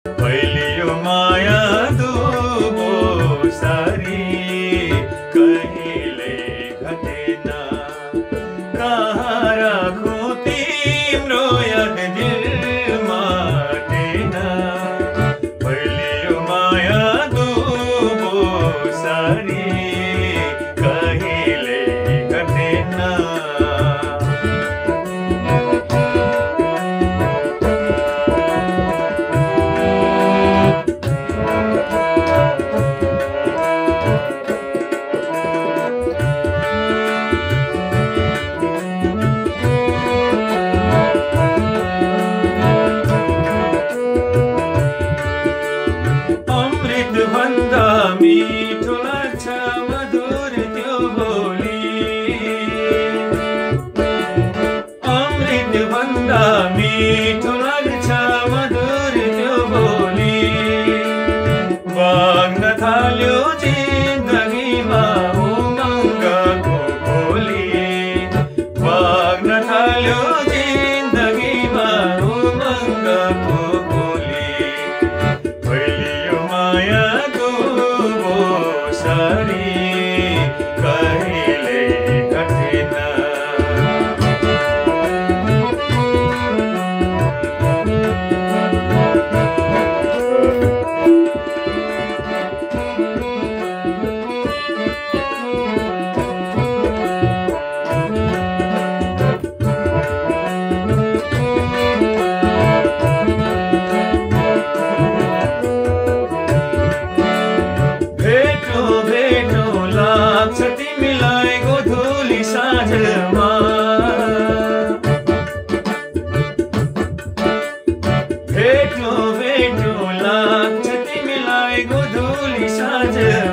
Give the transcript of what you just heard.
फैलियो माया दुबो सारी कहिले घटेन कहाँ राखु तिम्रो याद दिलमा टेन फैलियो माया दुबो सारी कहिले घटेन भन्दा मिठो लाग्छ मधुर त्यो बोली अमृत भन्दा मिठो लाग्छ मधुर त्यो बोली बग्न थाल्यो जिन्दगीमा उमङ्गको खोली बग्न थाल्यो जिन्दगीमा उमङ्गको खोली फैलियो माया दुबो सारी कहिले घटेन तिमीलाई गोधुली साँझमा भेटो लाग्छ तिमीलाई गोधुली साँझमा